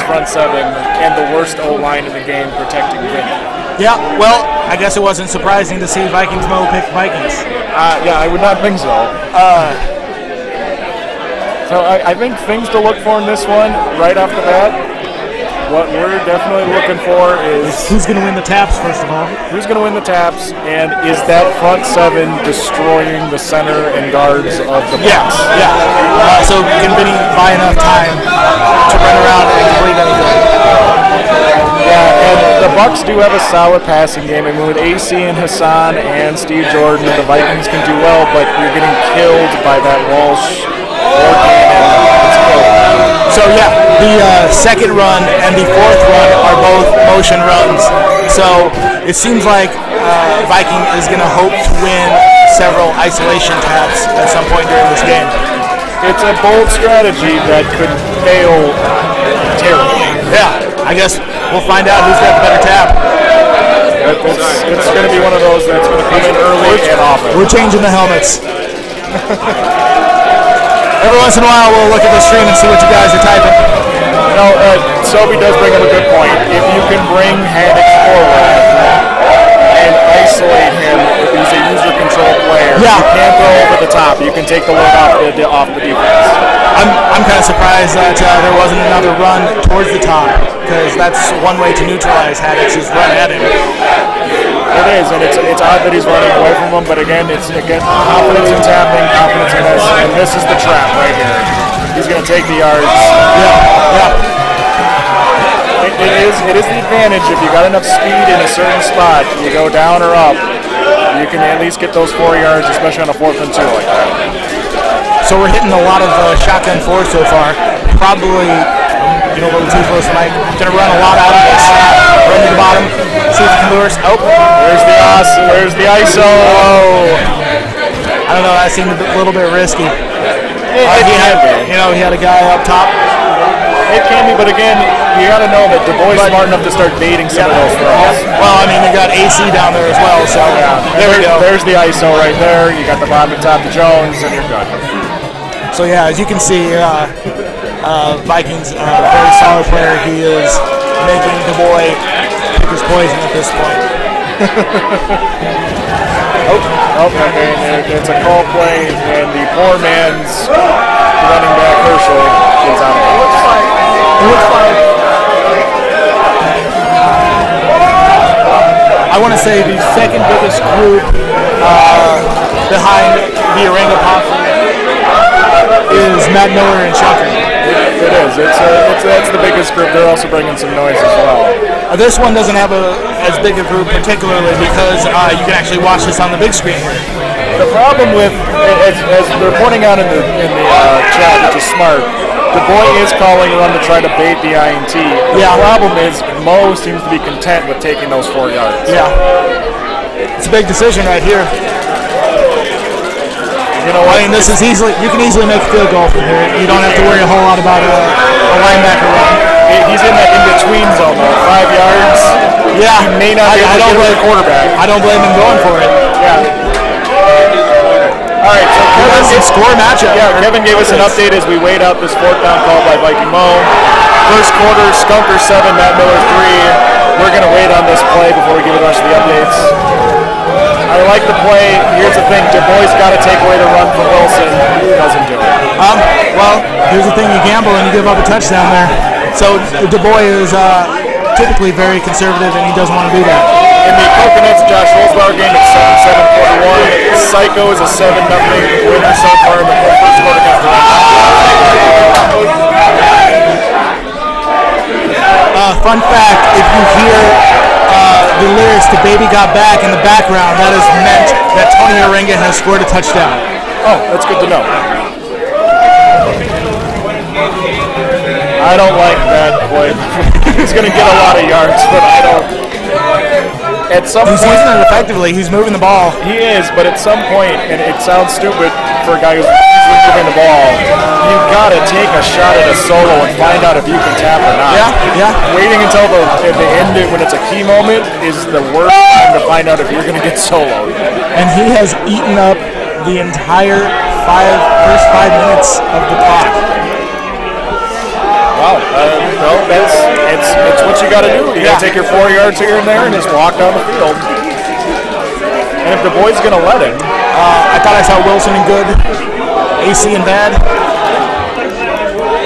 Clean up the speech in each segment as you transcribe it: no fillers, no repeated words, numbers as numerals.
front seven and the worst O-line in the game protecting Vinny. Yeah, well, I guess it wasn't surprising to see Vikingmoe pick Vikings. Yeah, I would not think so. So I think things to look for in this one, right off the bat, what we're definitely looking for is... Who's going to win the taps, first of all? Who's going to win the taps, and is that front seven destroying the center and guards of the box? Yeah. So can Vinny buy enough time to run around and complete anything? Yeah, and the Bucks do have a solid passing game. I mean, with AC and Hassan and Steve Jordan, the Vikings can do well, but you're getting killed by that Walsh or Gannon. It's killed. So yeah, the second run and the fourth run are both motion runs. So it seems like Viking is going to hope to win several isolation taps at some point during this game. It's a bold strategy that could fail terribly. Yeah, I guess we'll find out who's got the better tap. It's going to be one of those that's going to come in early and often. We're changing the helmets. Every once in a while, we'll look at the stream and see what you guys are typing. No, Sobe does bring up a good point. If you can bring Haddock forward and isolate him, if he's a user-controlled player, you can't throw over the top. You can take the load off the defense. I'm kind of surprised that there wasn't another run towards the top, because that's one way to neutralize Haddock's is run at him. It is, and it's odd that he's running away from him, but again, it's confidence in tapping, confidence in this, and this is the trap right here. He's going to take the yards. Yeah. It is the advantage if you got enough speed in a certain spot, you go down or up, you can at least get those 4 yards, especially on a 4th and 2 like that. So we're hitting a lot of shotgun 4 so far. Probably a little too close to Mike. Gonna run a lot out of this. Run to the bottom. See if he can lure us. Oh, there's the ISO. I don't know. That seemed a little bit risky. He had a guy up top. It can be, but again, you got to know that Daboy's smart enough to start baiting some of those throws. Well, I mean, you got AC down there as well, so there we go. There's the ISO right there. You got the bottom and top to Jones, and you're good. So yeah, as you can see, Vikings very solid player. He is making Daboy pick his poison at this point. Okay, it's a call play, and the poor man's running back Herschel is out of bounds. I want to say the second biggest group behind the Oranga Posse is Matt Miller and Shocker. It is. That's the biggest group. They're also bringing some noise as well. This one doesn't have as big a group, particularly because you can actually watch this on the big screen here. The problem with, as they're pointing out in the chat, which is smart, Daboy is calling run to try to bait the INT. The problem is Moe seems to be content with taking those 4 yards. Yeah. It's a big decision right here. You know what? I mean, you can easily make a field goal from here. You don't have to worry a whole lot about a linebacker run. He's in that in-between zone, though. 5 yards. Yeah. He may not be able to get the quarterback. I don't blame him going for it. Yeah. All right, so Kevin, score matchup. Yeah, Kevin gave us an update as we wait out this 4th down call by Vikingmoe. First quarter, Skunker 7, Matt Miller 3. We're going to wait on this play before we give the rest of the updates. I like the play. Here's the thing. Daboy's got to take away the run from Wilson. He doesn't do it. Well, here's the thing. You gamble and you give up a touchdown there. So Daboy is typically very conservative, and he doesn't want to do that. In the Coconuts, Josh Holzbauer game, it's 7-7 quarter 1. Psycho is a 7-0 winner so far in the first quarter against the Fun fact, if you hear the lyrics to Baby Got Back in the background, that is meant that Tony Oranga has scored a touchdown. Oh, that's good to know. I don't like that play. He's going to get a lot of yards, but I don't. At some He's point, using it effectively. He's moving the ball. He is, but at some point, and it sounds stupid for a guy who's easily moving the ball, you've got to take a shot at a solo and find out if you can tap or not. Yeah. Waiting until the end when it's a key moment is the worst time to find out if you're going to get soloed. And he has eaten up the entire first 5 minutes of the clock. Wow. No, that's you got to do. You got to take your 4 yards here and there and just walk down the field. And if Daboy's going to let him. I thought I saw Wilson in good, AC in bad.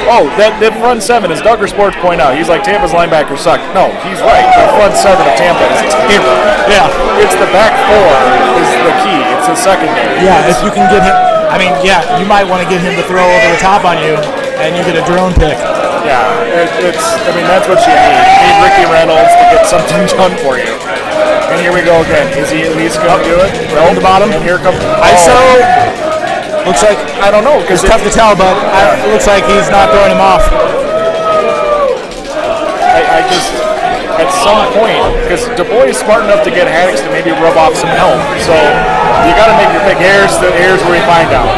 Oh, that front seven, as Duggar Sports point out, he's like, Tampa's linebackers suck. No, he's right. The front seven of Tampa is terrible. Yeah. It's the back four is the key. It's the secondary. Yeah, if you can get him, I mean, yeah, you might want to get him to throw over the top on you, and you get a drone pick. Yeah, I mean, that's what you need. You need Ricky Reynolds to get something done for you. And here we go again. Is he at least going to do it? Roll the bottom. And here comes ISO. Looks like, I don't know, because it's tough to tell, but it looks like he's not throwing him off. I just, at some point, because Daboy is smart enough to get Haddix to maybe rub off some help. So you got to make your pick. Here's where we find out.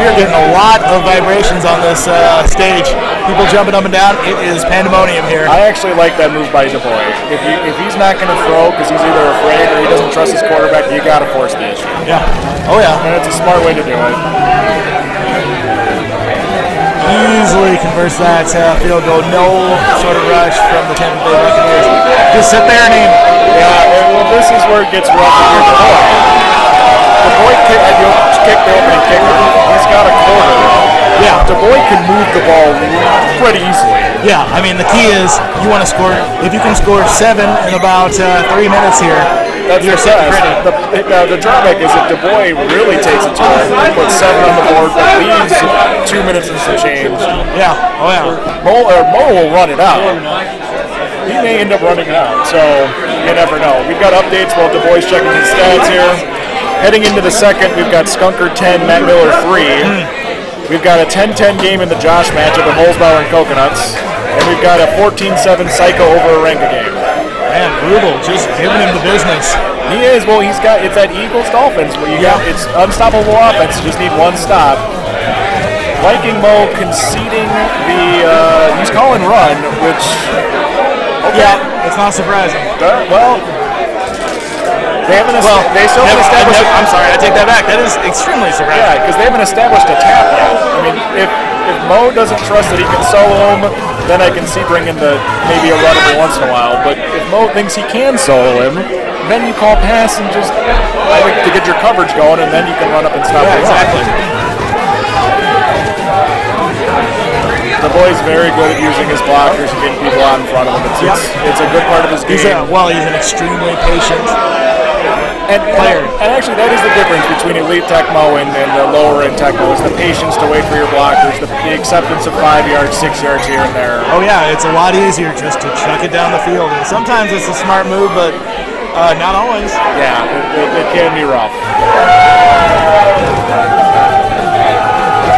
We are getting a lot of vibrations on this stage. People jumping up and down. It is pandemonium here. I actually like that move by Daboy. If he's not going to throw because he's either afraid or he doesn't trust his quarterback, you got to force the issue. Yeah. Oh yeah. And it's a smart way to do it. Easily converts that field goal. No sort of rush from the Tampa Bay Buccaneers. Just sit there and aim. Yeah. Well, this is where it gets rough if you're Daboy. Daboy kicked the opening kick. He's got a quarter. Yeah. Daboy can move the ball pretty easily. Yeah, I mean, the key is you want to score, if you can score 7 in about 3 minutes here, that's you're sitting pretty. The drawback is if Daboy really takes it to him, he puts 7 on the board, but leaves 2 minutes and some change. Yeah, oh yeah. Mo will run it out. He may end up running it out, so you never know. We've got updates while Daboy's checking his stats here. Heading into the second, we've got Skunker 10, Matt Miller 3. We've got a 10-10 game in the Josh matchup at Holzbauer and Coconuts. And we've got a 14-7 Psycho over Arenga game. Man, Rubel just giving him the business. He is. Well, it's that Eagles-Dolphins where it's unstoppable offense. You just need one stop. Vikingmoe conceding he's calling run, which... Okay. Yeah, it's not surprising. They still haven't established. I'm sorry, I take that back. That is extremely surprising. Yeah, because they haven't established a tap yet. I mean, if Mo doesn't trust that he can solo him, then I can see bringing maybe a run every once in a while. But if Mo thinks he can solo him, then you call pass and just to get your coverage going, and then you can run up and stop the run. Exactly. The boy's very good at using his blockers and getting people out in front of him. It's a good part of his game. He's an extremely patient player. And actually, that is the difference between elite Tecmo and the lower end Tecmo is the patience to wait for your blockers, the acceptance of 5 yards, 6 yards here and there. Oh yeah, it's a lot easier just to chuck it down the field. And sometimes it's a smart move, but not always. Yeah, it can be rough.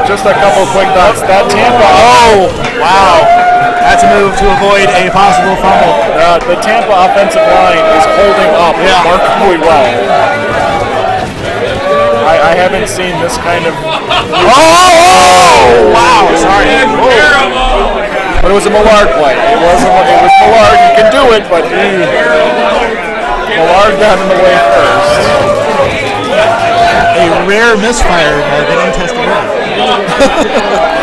Just a couple quick thoughts. That Tampa. Oh, wow. That's a move to avoid a possible fumble. The Tampa offensive line is holding up remarkably well. I haven't seen this kind of... Oh! Wow, sorry. But it was a Millard play. It was Millard. You can do it, but Millard got in the way first. A rare misfire by Vinny Testaverde.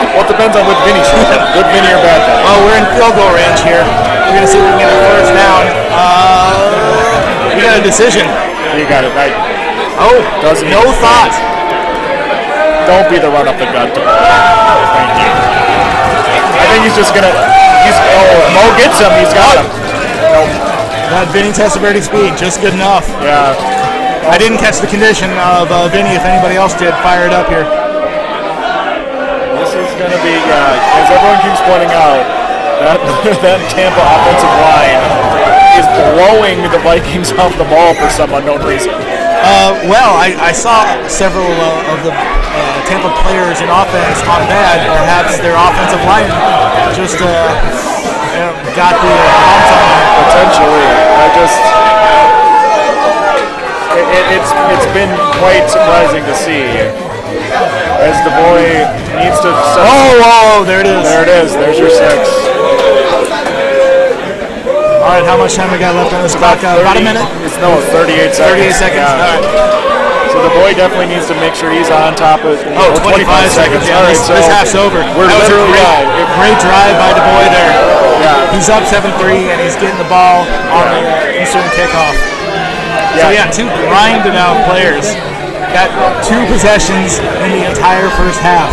Well, it depends on what Vinny's shooting. Good Vinny or bad Vinny. Oh, we're in field goal range here. We're going to see if we can get a first down. We got a decision. You got it. No thought. Don't be the run up the gut. Thank you. I think he's just going to... Mo gets him. He's got him. Nope. That Vinny Testaverde speed, just good enough. Yeah. I didn't catch the condition of Vinny. If anybody else did, fire it up here. This is going to be, as everyone keeps pointing out, that Tampa offensive line is blowing the Vikings off the ball for some unknown reason. Well, I saw several of the Tampa players in offense on bad. Perhaps their offensive line just got the bumps on them. Potentially. It's been quite surprising to see as Daboy needs to... Oh, there it is. There it is. There's your 6. All right, how much time we got left on this clock? About a minute? No, 38 seconds. 38 seconds. Yeah. All right. So Daboy definitely needs to make sure he's on top of... 25 seconds. Yeah, all right, this half's over. We're that was a great drive by Daboy there. Yeah, Yeah. He's up 7-3, and he's getting the ball on the Eastern kickoff. So, yeah, two grinded out players. Got 2 possessions in the entire first half.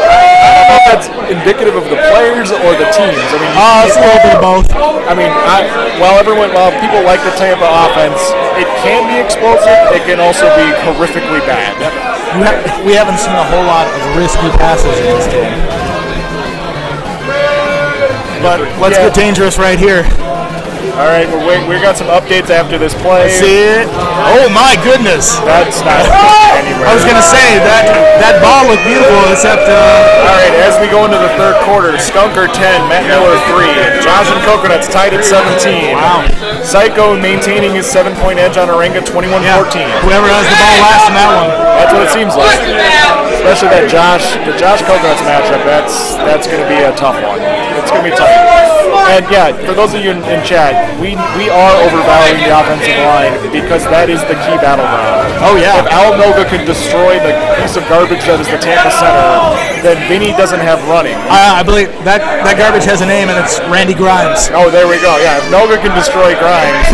I don't know if that's indicative of the players or the teams. I mean, it's a little bit of both. I mean, while people like the Tampa offense, it can be explosive. It can also be horrifically bad. We haven't seen a whole lot of risky passes in this game. But let's get dangerous right here. All right, we got some updates after this play. See it? Oh my goodness! That's not anywhere. I was gonna say that ball looked beautiful, except. All right, as we go into the third quarter, Skunker 10, Matt Miller 3, Josh and Coconuts tied at 17. Wow. Psycho maintaining his 7-point edge on Orenga, 21-14. Whoever has the ball last in that one. That's what it seems like. Especially the Josh Coconuts matchup. That's going to be a tough one. It's going to be tough. And yeah, for those of you in chat, we are overvaluing the offensive line because that is the key battleground. Oh yeah. If Al Noga can destroy the piece of garbage that is the Tampa center, then Vinny doesn't have running. I believe that garbage has a name, and it's Randy Grimes. Oh, there we go. Yeah, if Noga can destroy Grimes,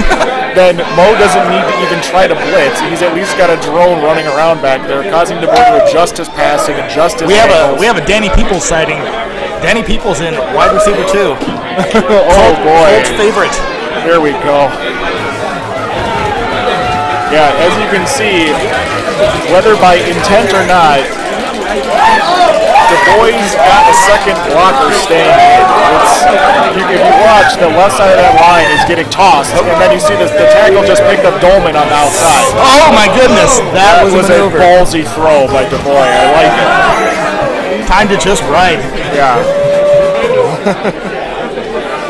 then Mo doesn't need to even try to blitz. He's at least got a drone running around back there, causing Daboy to adjust his passing, adjust his angles. We have a Danny Peoples sighting. Danny Peoples in wide receiver 2. Oh boy. Colt's favorite. Here we go. Yeah, as you can see, whether by intent or not, Daboy's got a second blocker staying in. If you watch, the left side of that line is getting tossed, and then you see the tackle just picked up Dolman on the outside. Oh my goodness, that was a ballsy throw by Daboy. I like it. Timed it just right. Yeah.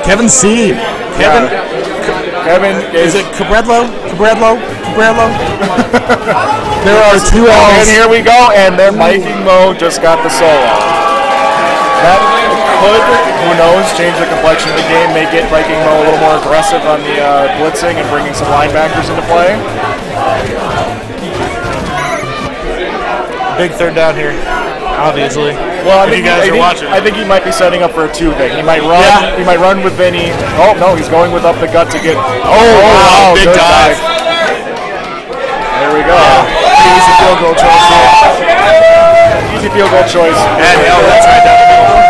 Kevin C. Kevin is it Cabredlo? There are 2 L's. And here we go, and then Vikingmoe just got the solo. That could, who knows, change the complexion of the game, make it Vikingmoe a little more aggressive on the blitzing and bringing some linebackers into play. Big third down here, obviously. Well, I think he might be setting up for a 2 thing. He might run. Yeah. He might run with Vinny. Oh no, he's going with up the gut to get. Wow, big dive. There we go. Easy field goal choice here. Easy field goal choice. And that's right down the middle.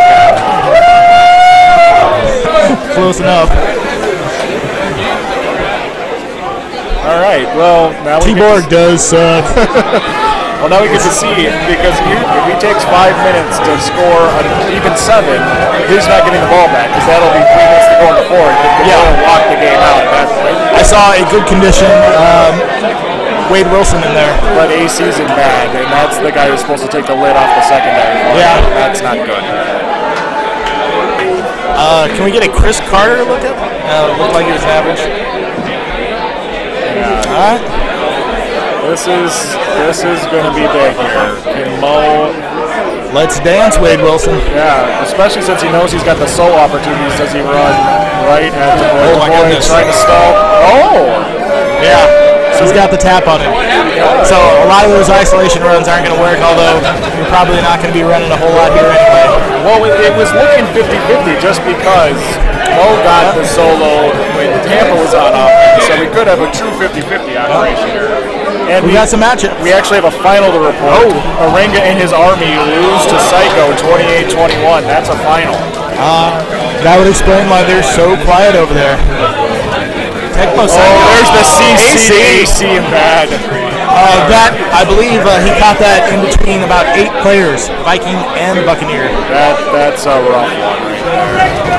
Close enough. All right. Well, now T-Borg does suck. Well, now we get to see, because if he takes 5 minutes to score an even 7, he's not getting the ball back, because that'll be 3 minutes to go in the fourth. He'll lock the game out at that point. I saw a good condition Wade Wilson in there. But AC's in bad, and that's the guy who's supposed to take the lid off the secondary. Yeah. That's not good. Can we get a Chris Carter look up? Looked like he was average. Yeah. All right. This is going to be big here. Can Mo... Let's dance, Wade Wilson. Yeah, especially since he knows he's got the solo opportunities. Does he run right at the boy? Oh my goodness. Trying to stall. Oh! Yeah. So he's got the tap on him. So a lot of those isolation runs aren't going to work, although you're probably not going to be running a whole lot here anyway. Well, it was looking 50-50 just because Mo got the solo when Tampa was on offense, so we could have a true 50-50 operation here. And we got some matchups. We actually have a final to report. Orenga and his army lose to Psycho 28-21. That's a final. That would explain why they're so quiet over there. Tecmo there's the AC in bad. That, I believe, he caught that in between about 8 players, Viking and Buccaneer. That's a rough one right there.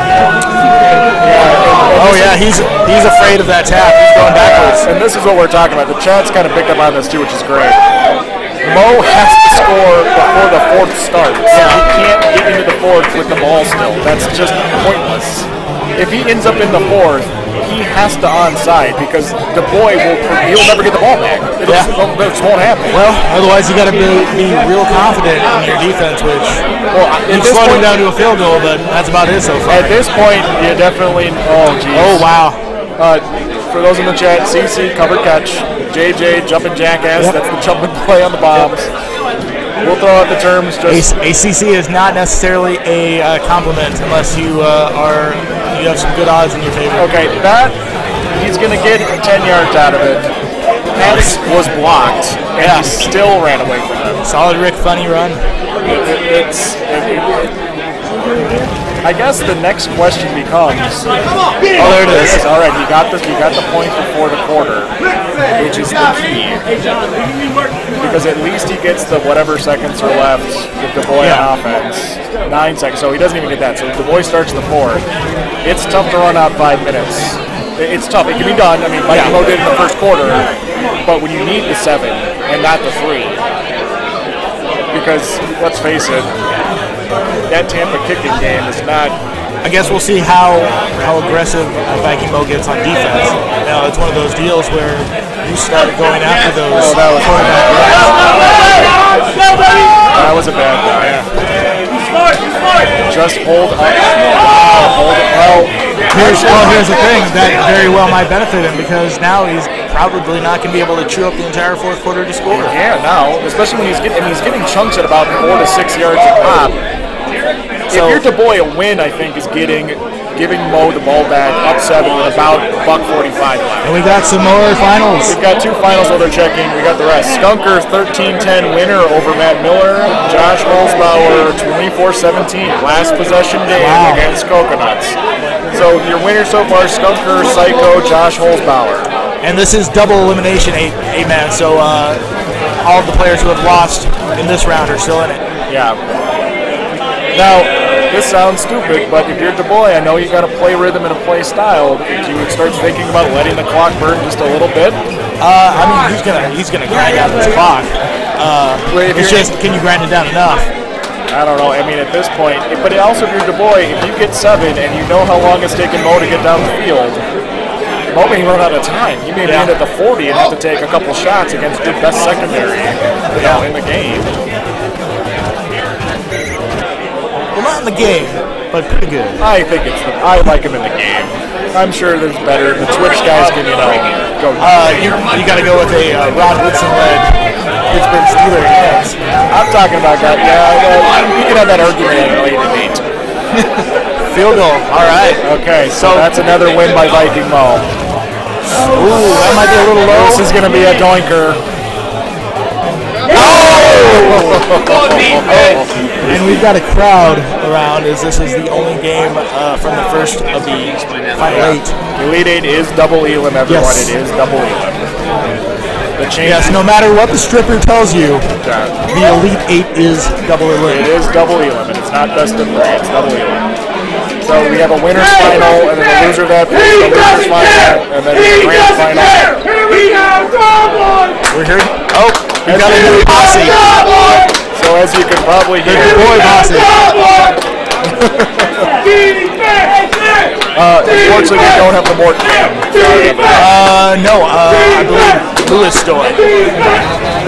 He's afraid of that tap. He's going backwards. And this is what we're talking about. The chat's kind of picked up on this too, which is great. Mo has to score before the fourth starts. Yeah. He can't get into the fourth with the ball still. That's just pointless. If he ends up in the fourth, he has to onside because Daboy he'll never get the ball back. It just won't happen. Well, otherwise you got to be real confident in your defense, which you've slowed him down to a field goal, but that's about it so far. At this point, you definitely. Oh, geez. Oh, wow. For those in the chat, CC cover catch, JJ jumping jackass. Yep. That's the jumping play on the bombs. We'll throw out the terms. ACC is not necessarily a compliment unless you you have some good odds in your favor. Okay, that he's going to get 10 yards out of it. Pass was blocked, and he still ran away from it. Solid Rick Funny run. I guess the next question becomes. Oh, there it is. All right, you got this. You got the point before the quarter, which is the key, because at least he gets the whatever seconds are left with Daboy on offense. 9 seconds, so he doesn't even get that. So Daboy starts the fourth. It's tough to run out 5 minutes. It's tough. It can be done. I mean, Vikingmoe did it in the first quarter, but when you need the 7 and not the 3, because let's face it, that Tampa kicking game is not. I guess we'll see how aggressive Vikingmoe gets on defense. Now, it's one of those deals where you start going after those. That was a bad guy. Just hold up. Hold it well. Here's the thing. That very well might benefit him because now he's probably not going to be able to chew up the entire fourth quarter to score. Yeah, now, especially when he's getting chunks at about 4 to 6 yards a pop. So, if you're Daboy, a win, I think, is giving Moe the ball back up 7 with about $1:45 left. And we got some more finals. We've got 2 finals while they're checking. We got the rest. Skunker 13-10 winner over Matt Miller. Josh Holzbauer 24-17 last possession game against Coconuts. So your winner so far, Skunker, Psycho, Josh Holzbauer. And this is double elimination, 8-man. So all of the players who have lost in this round are still in it. Yeah. Now, this sounds stupid, but if you're Daboy, I know you got to play rhythm and a play style. Do you start thinking about letting the clock burn just a little bit? I mean, he's gonna grind out this clock. It's just, can you grind it down enough? I don't know. I mean, at this point, but also if you're Daboy, if you get 7 and you know how long it's taking Moe to get down the field, Moe may run out of time. He may end at the 40 and have to take a couple shots against the best secondary in the game. Well, not in the game, but pretty good. I think I like him in the game. I'm sure there's better. The Twitch guys can, go. You got to go with a Ron Woodson-led Pittsburgh Steelers fans. I'm talking about that. Yeah, we can have that argument at a later date. Field goal. All right. Okay, so that's another win by Vikingmoe. Ooh, that might be a little low. This is going to be a doinker. And we've got a crowd around as this is the only game from the first of the Final 8. The Elite 8 is double Elam, everyone. Yes. It is double Elam. Yes, no matter what the stripper tells you, the Elite 8 is double Elam. It is double Elam, and it's not best of 3, it's double Elam. So we have a winner's final, and then a loser of that, the loser's final, and then a grand final. Here we go, we're here. Oh, we got a new posse. So as you can probably hear, boy posse. Unfortunately, we don't have the Mort cam. No, I believe Lewis stole it.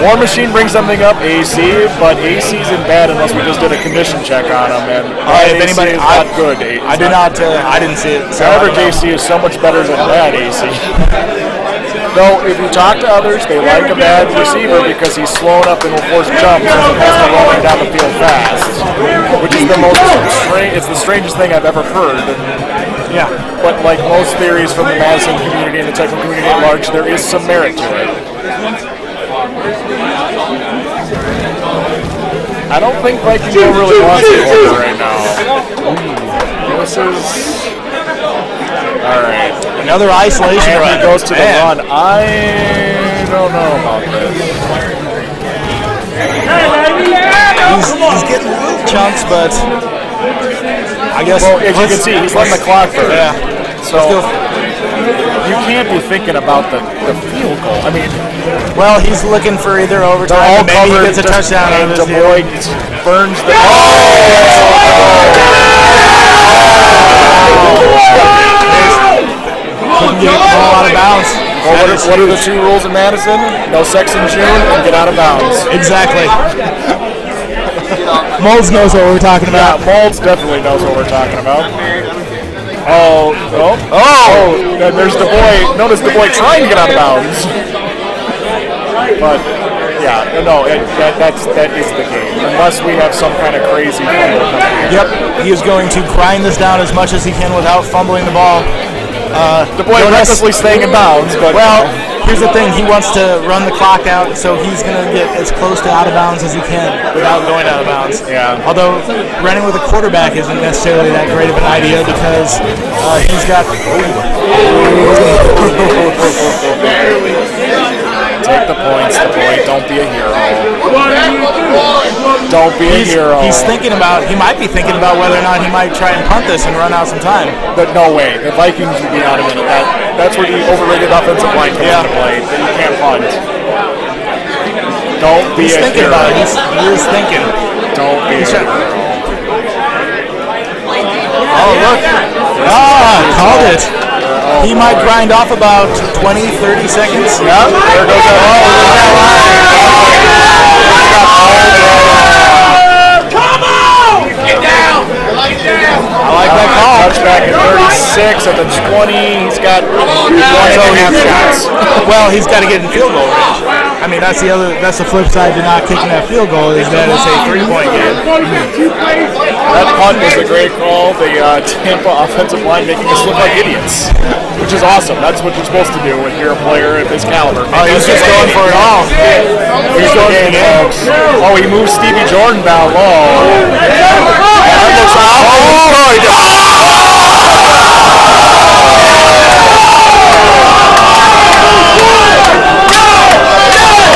War Machine brings something up, AC, but AC's in bad unless we just did a condition check on him. And if anybody, is not good. I did not. I didn't see it. So average AC is so much better than bad AC. Though, if you talk to others, they like a bad receiver because he's slowing up and will force jumps as opposed to rolling down the field fast, which is it's the strangest thing I've ever heard. Yeah. But like most theories from the Madison community and the Tecmo community at large, there is some merit to it. I don't think Vikingmoe really wants to order right now. This is... Alright. Another isolation and run. He goes to the run. I don't know about this. He's getting little chunks, but I guess... Well, as you can see, he's letting the clock burn. Yeah. So you can't be thinking about the field goal. I mean... Well, he's looking for either overtime or maybe he gets a touchdown out of this deal. Daboy burns the... Couldn't get the ball out of bounds. Well, what are the 2 rules in Madison? No sex in June and get out of bounds. Exactly. Molds knows what we're talking about. Yeah, Molds definitely knows what we're talking about. And there's Daboy. Notice Daboy trying to get out of bounds. But Yeah, no, that is the game. Unless we have some kind of crazy fumble coming in. Yep, he is going to grind this down as much as he can without fumbling the ball. The boy recklessly staying in bounds, but well, here's the thing: he wants to run the clock out, so he's going to get as close to out of bounds as he can without going out of bounds. Yeah. Although running with a quarterback isn't necessarily that great of an idea because he's got. Take the points, the boy. Don't be a hero. Don't be a hero. He might be thinking about whether or not he might try and punt this and run out some time. But no way. The Vikings would be out of it. That's where the overrated offensive line comes into play. That you can't punt. Don't be a hero. He's thinking about it. He is thinking. Don't be a hero. Oh, look. Called it. He might grind off about 20, 30 seconds. Yeah, there goes Come on! Get down! I like that call. Touchback at 36 at the 20. He's got 1.5 shots. Well, he's got to get in field goal range. I mean, that's the flip side to not kicking that field goal is that it's a 3-point game. That punt was a great call. The Tampa offensive line making us look like idiots, which is awesome. That's what you're supposed to do when you're a player at this caliber. Oh, he's just going for it all. He's going for the game. Oh, he moves Stevie Jordan down low. That looks awful.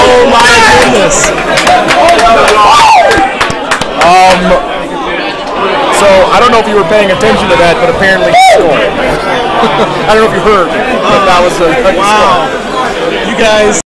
Oh my goodness. So I don't know if you were paying attention to that, but apparently he scored. I don't know if you heard, but that was a score. You guys.